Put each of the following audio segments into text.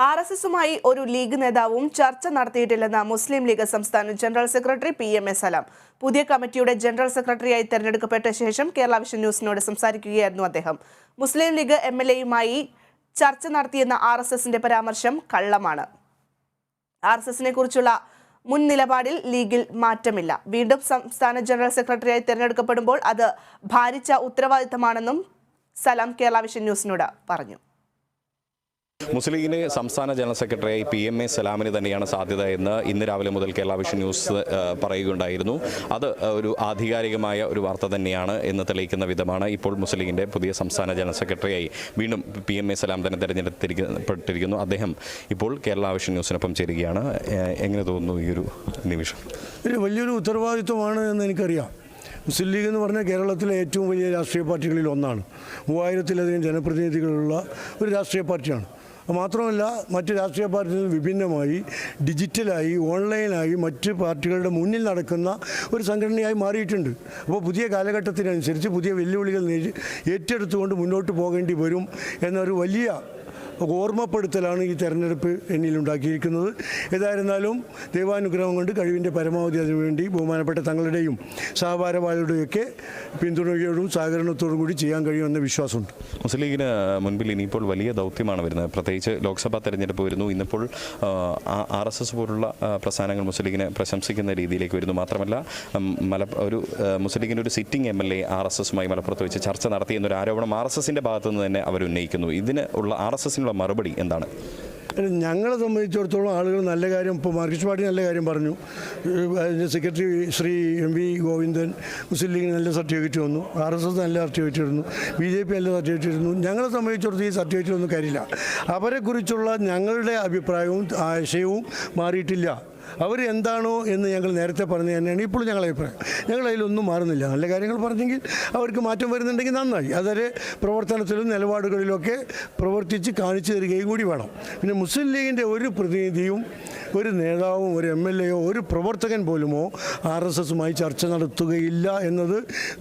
RSSുമായി ഒരു ലീഗ് നേതാവും ചർച്ച നടത്തിയിട്ടില്ലെന്ന് മുസ്ലിം ലീഗ് സംസ്ഥാന ജനറൽ സെക്രട്ടറി PMA സലാം. പുതിയ കമ്മിറ്റിയുടെ ജനറൽ സെക്രട്ടറിയായി തെരഞ്ഞെടുക്കപ്പെട്ട ശേഷം കേരള വിഷൻ ന്യൂസിനോട് സംസാരിക്കുകയായിരുന്നു അദ്ദേഹം. മുസ്ലിം ലീഗ് MLAയുമായി ചർച്ച നടത്തിയെന്ന RSSന്റെ പരാമർശം കള്ളമാണ്. RSSനെ കുറിച്ചുള്ള മുൻ നിലപാടിൽ ലീഗിൽ മാറ്റമില്ല. വീണ്ടും സംസ്ഥാന ജനറൽ സെക്രട്ടറിയായി തെരഞ്ഞെടുക്കപ്പെടുമ്പോൾ അത് ഭാരിച്ച ഉത്തരവാദിത്തമാണെന്നും സലാം കേരള വിഷൻ ന്യൂസിനോട് പറഞ്ഞു. മുസ്ലിം ലീഗിന്റെ സംസ്ഥാന ജനറൽ സെക്രട്ടറിയായി PMA സലാമിന് തന്നെയാണ് സാധ്യത എന്ന് ഇന്ന് രാവിലെ മുതൽ കേരള വിഷൻ ന്യൂസ് പറയുകയുണ്ടായിരുന്നു. അത് ഒരു ആധികാരികമായ ഒരു വാർത്ത തന്നെയാണ് എന്ന് തെളിയിക്കുന്ന വിധമാണ് ഇപ്പോൾ മുസ്ലിം ലീഗിന്റെ പുതിയ സംസ്ഥാന ജനറൽ സെക്രട്ടറിയായി വീണ്ടും PMA സലാം തന്നെ തെരഞ്ഞെടുത്തിരിക്കുന്നു. അദ്ദേഹം ഇപ്പോൾ കേരള വിഷൻ ന്യൂസിനൊപ്പം ചേരുകയാണ്. എങ്ങനെ തോന്നുന്നു ഈ ഒരു നിമിഷം? വലിയൊരു ഉത്തരവാദിത്വമാണ് എന്ന് എനിക്കറിയാം. മുസ്ലിം ലീഗ് എന്ന് പറഞ്ഞാൽ കേരളത്തിലെ ഏറ്റവും വലിയ രാഷ്ട്രീയ പാർട്ടികളിൽ ഒന്നാണ്. 3000-ലധികം ജനപ്രതിനിധികളുള്ള ഒരു രാഷ്ട്രീയ പാർട്ടിയാണ്. മാത്രമല്ല, മറ്റ് രാഷ്ട്രീയ പാർട്ടികളിൽ നിന്ന് വിഭിന്നമായി ഡിജിറ്റലായി ഓൺലൈനായി മറ്റ് പാർട്ടികളുടെ മുന്നിൽ നടക്കുന്ന ഒരു സംഘടനയായി മാറിയിട്ടുണ്ട്. അപ്പോൾ പുതിയ കാലഘട്ടത്തിനനുസരിച്ച് പുതിയ വെല്ലുവിളികൾ ഏറ്റെടുത്തുകൊണ്ട് മുന്നോട്ട് പോകേണ്ടി വരും എന്നൊരു വലിയ ഓർമ്മപ്പെടുത്തലാണ് ഈ തെരഞ്ഞെടുപ്പ് എന്നിലുണ്ടാക്കിയിരിക്കുന്നത്. ഏതായിരുന്നാലും ദൈവാനുഗ്രഹം കൊണ്ട് കഴിവിൻ്റെ പരമാവധി അതിനുവേണ്ടി ബഹുമാനപ്പെട്ട തങ്ങളുടെയും സഹഭാരവാഹികളുടെയൊക്കെ പിന്തുണയോടും സഹകരണത്തോടും കൂടി ചെയ്യാൻ കഴിയുമെന്ന വിശ്വാസമുണ്ട്. മുസ്ലിം ലീഗിന് മുൻപിൽ ഇനിയിപ്പോൾ വലിയ ദൗത്യമാണ് വരുന്നത്. പ്രത്യേകിച്ച് ലോക്സഭാ തെരഞ്ഞെടുപ്പ് വരുന്നു. ഇന്നിപ്പോൾ RSS പോലുള്ള പ്രസ്ഥാനങ്ങൾ മുസ്ലിം ലീഗിനെ പ്രശംസിക്കുന്ന രീതിയിലേക്ക് വരുന്നു. മാത്രമല്ല, മുസ്ലിം ലീഗിൻ്റെ ഒരു സിറ്റിംഗ് MLA RSSുമായി മലപ്പുറത്ത് വെച്ച് ചർച്ച നടത്തി എന്നൊരു ആരോപണം RSSന്റെ ഭാഗത്തു നിന്ന് തന്നെ അവർ ഉന്നയിക്കുന്നു. ഇതിന് ഉള്ള RSSനുള്ള മറുപടി എന്താണ്? ഞങ്ങളെ സംബന്ധിച്ചിടത്തോളം ആളുകൾ നല്ല കാര്യം, ഇപ്പോൾ മാർക്സിസ്റ്റ് പാർട്ടി നല്ല കാര്യം പറഞ്ഞു. അതിൻ്റെ സെക്രട്ടറി ശ്രീ MV ഗോവിന്ദൻ മുസ്ലിം ലീഗിന് നല്ല സർട്ടിഫിക്കറ്റ് വന്നു, RSS നല്ല സർട്ടിഫിക്കറ്റ് വരുന്നു, BJP നല്ല സർട്ടിഫിക്കറ്റ് വരുന്നു. ഞങ്ങളെ സംബന്ധിച്ചിടത്തോളം ഈ സർട്ടിഫിക്കറ്റിലൊന്നും കാര്യമില്ല. അവരെക്കുറിച്ചുള്ള ഞങ്ങളുടെ അഭിപ്രായവും ആശയവും മാറിയിട്ടില്ല. അവർ എന്താണോ എന്ന് ഞങ്ങൾ നേരത്തെ പറഞ്ഞു തന്നെയാണ് ഇപ്പോഴും ഞങ്ങളുടെ അഭിപ്രായം. ഞങ്ങളതിലൊന്നും മാറുന്നില്ല. നല്ല കാര്യങ്ങൾ പറഞ്ഞെങ്കിൽ അവർക്ക് മാറ്റം വരുന്നുണ്ടെങ്കിൽ നന്നായി. അതൊരു പ്രവർത്തനത്തിലും നിലപാടുകളിലൊക്കെ പ്രവർത്തിച്ച് കാണിച്ചു തരികയും കൂടി വേണം. പിന്നെ മുസ്ലിം ലീഗിൻ്റെ ഒരു പ്രതിനിധിയും ഒരു നേതാവും ഒരു MLAയോ ഒരു പ്രവർത്തകൻ പോലുമോ RSSുമായി ചർച്ച നടത്തുകയില്ല എന്നത്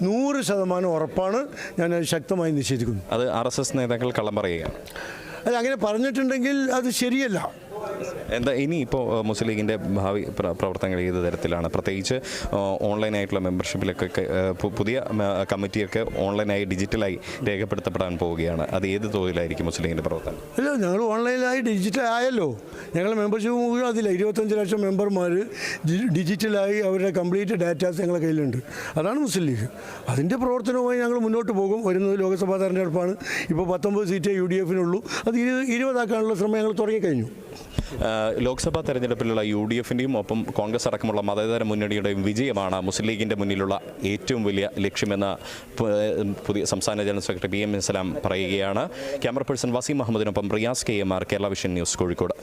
100% ഉറപ്പാണ്. ഞാനത് ശക്തമായി നിഷേധിക്കുന്നു. അത് RSS നേതാക്കൾ കള്ളം പറയുകയാണ്. അത് അങ്ങനെ പറഞ്ഞിട്ടുണ്ടെങ്കിൽ അത് ശരിയല്ല. എന്താ ഇനി ഇപ്പോൾ മുസ്ലിം ലീഗിൻ്റെ ഭാവി പ്രവർത്തനങ്ങൾ ഏത് തരത്തിലാണ്? പ്രത്യേകിച്ച് ഓൺലൈനായിട്ടുള്ള മെമ്പർഷിപ്പിലൊക്കെ പുതിയ കമ്മിറ്റിയൊക്കെ ഓൺലൈനായി ഡിജിറ്റലായി രേഖപ്പെടുത്തപ്പെടാൻ പോവുകയാണ്. അത് ഏത് തോതിലായിരിക്കും മുസ്ലിം ലീഗിൻ്റെ പ്രവർത്തനം? അല്ല, ഞങ്ങൾ ഓൺലൈനായി ഡിജിറ്റൽ ആയല്ലോ. ഞങ്ങളുടെ മെമ്പർഷിപ്പ് മുഴുവൻ അതില്ല. 25 ലക്ഷം മെമ്പർമാർ ഡിജിറ്റലായി അവരുടെ കംപ്ലീറ്റ് ഡാറ്റാസ് ഞങ്ങളുടെ കയ്യിലുണ്ട്. അതാണ് മുസ്ലിം ലീഗ്. അതിൻ്റെ പ്രവർത്തനവുമായി ഞങ്ങൾ മുന്നോട്ട് പോകും. വരുന്നത് ലോക്സഭാ തെരഞ്ഞെടുപ്പാണ്. ഇപ്പോൾ 19 സീറ്റേ UDFനുള്ളൂ. അത് 20 ആക്കാനുള്ള ശ്രമം ഞങ്ങൾ തുടങ്ങിക്കഴിഞ്ഞു. ലോക്സഭാ തെരഞ്ഞെടുപ്പിലുള്ള UDFൻ്റെയും ഒപ്പം കോൺഗ്രസ് അടക്കമുള്ള മതേതര മുന്നണിയുടെയും വിജയമാണ് മുസ്ലിം ലീഗിൻ്റെ മുന്നിലുള്ള ഏറ്റവും വലിയ ലക്ഷ്യമെന്ന് പുതിയ സംസ്ഥാന ജനറൽ സെക്രട്ടറി PMA സലാം പറയുകയാണ്. ക്യാമറ പേഴ്സൺ വസീം മുഹമ്മദിനൊപ്പം Riyas KMR, Kerala vision news, Kozhikode.